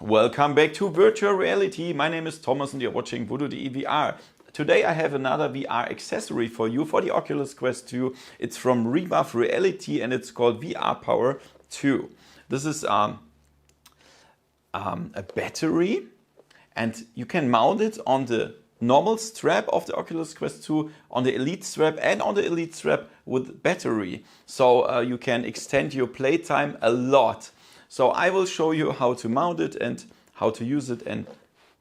Welcome back to Virtual Reality. My name is Thomas and you're watching VoodooDE VR. Today I have another VR accessory for you for the Oculus Quest 2. It's from Rebuff Reality and it's called VR Power 2. This is a battery and you can mount it on the normal strap of the Oculus Quest 2, on the Elite strap and on the Elite strap with battery. So you can extend your playtime a lot. So I will show you how to mount it and how to use it and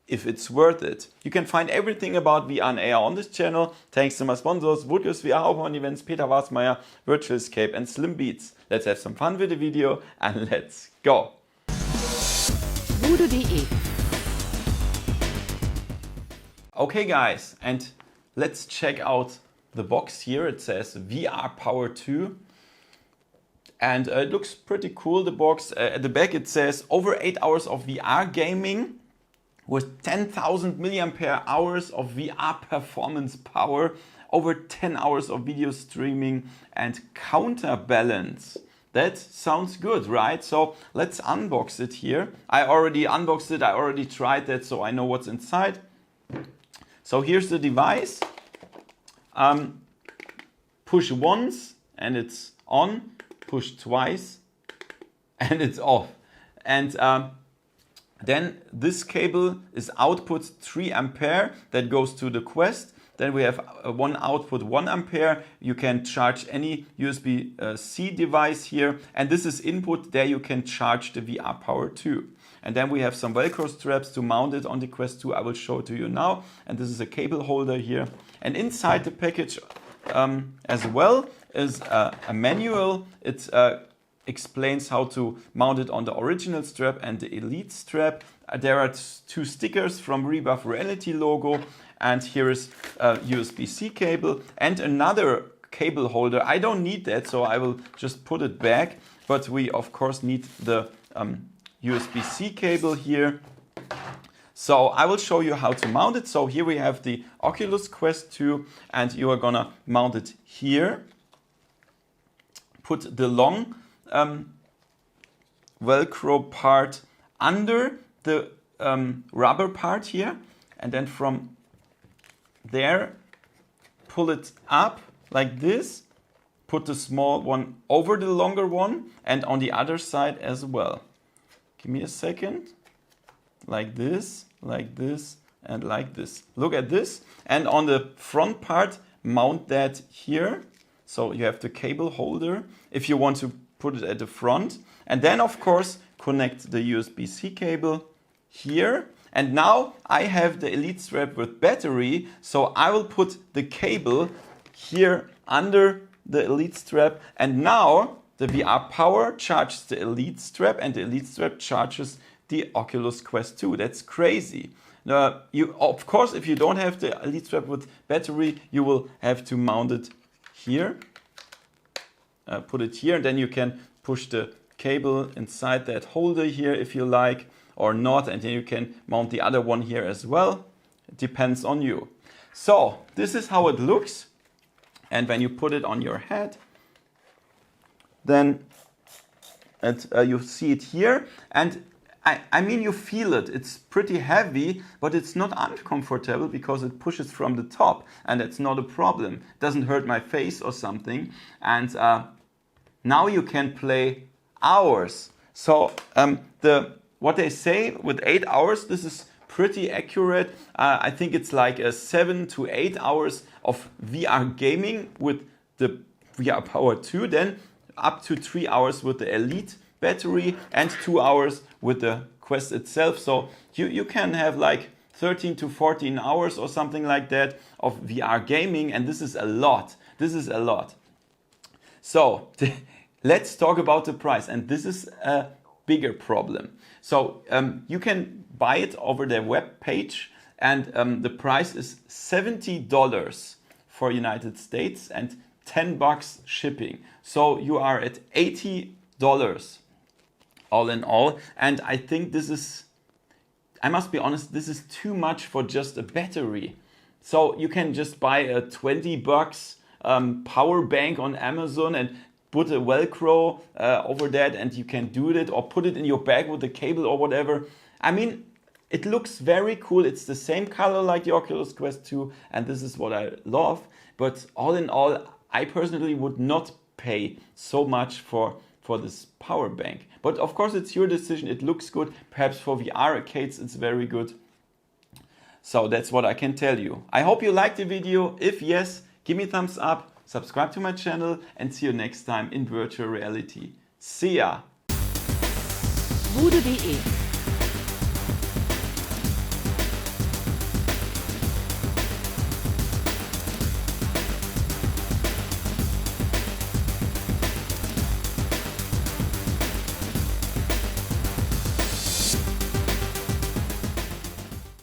if it's worth it. You can find everything about VR and AR on this channel. Thanks to my sponsors, VoodooDE VR, Open Events, Peter Wasmeier, Virtual Escape and Slim Beats. Let's have some fun with the video and let's go. VoodooDE. Okay guys, and let's check out the box here. It says VR Power 2. And it looks pretty cool, the box. At the back it says over 8 hours of VR gaming with 10,000 milliampere hours of VR performance power, over 10 hours of video streaming and counterbalance. That sounds good, right? So let's unbox it here. I already unboxed it, I already tried that, so I know what's inside. So here's the device. Push once and it's on. Push twice and it's off. And then this cable is output 3 ampere that goes to the Quest. Then we have one output 1 ampere. You can charge any USB-C device here. And this is input. There you can charge the VR Power 2. And then we have some Velcro straps to mount it on the Quest 2. I will show it to you now. And this is a cable holder here. And inside the package as well is a manual. It explains how to mount it on the original strap and the Elite strap. There are 2 stickers from Rebuff Reality logo, and here is a USB-C cable and another cable holder. I don't need that, so I will just put it back, but we of course need the USB-C cable here. So I will show you how to mount it. So here we have the Oculus Quest 2 and you are gonna mount it here. Put the long Velcro part under the rubber part here, and then from there pull it up like this. Put the small one over the longer one and on the other side as well. Give me a second. Like this, and like this. Look at this. And on the front part, mount that here. So you have the cable holder if you want to put it at the front. And then of course connect the USB-C cable here. And now I have the Elite strap with battery. So I will put the cable here under the Elite strap. And now the VR Power charges the Elite strap and the Elite strap charges the Oculus Quest 2. That's crazy. You, of course, if you don't have the Elite strap with battery, you will have to mount it here. Put it here, and then you can push the cable inside that holder here if you like, or not, and then you can mount the other one here as well. It depends on you. So this is how it looks, and when you put it on your head, then you see it here, and I mean, you feel it. It's pretty heavy, but it's not uncomfortable because it pushes from the top, and that's not a problem. It doesn't hurt my face or something. And now you can play hours. So what they say with 8 hours, this is pretty accurate. I think it's like 7 to 8 hours of VR gaming with the VR Power 2, then up to 3 hours with the Elite battery and 2 hours with the Quest itself. So you can have like 13 to 14 hours or something like that of VR gaming, and this is a lot. This is a lot. So let's talk about the price, and this is a bigger problem. So you can buy it over their web page, and the price is $70 for United States and $10 shipping. So you are at $80 all in all. And I think this is, I must be honest, this is too much for just a battery. So you can just buy a $20 power bank on Amazon and put a Velcro over that, and you can do it, or put it in your bag with a cable or whatever. I mean, it looks very cool. It's the same color like the Oculus Quest 2, and this is what I love. But all in all, I personally would not pay so much for this power bank. But of course, it's your decision. It looks good. Perhaps for VR arcades, it's very good. So that's what I can tell you. I hope you liked the video. If yes, give me a thumbs up, subscribe to my channel, and see you next time in virtual reality. See ya! VoodooDE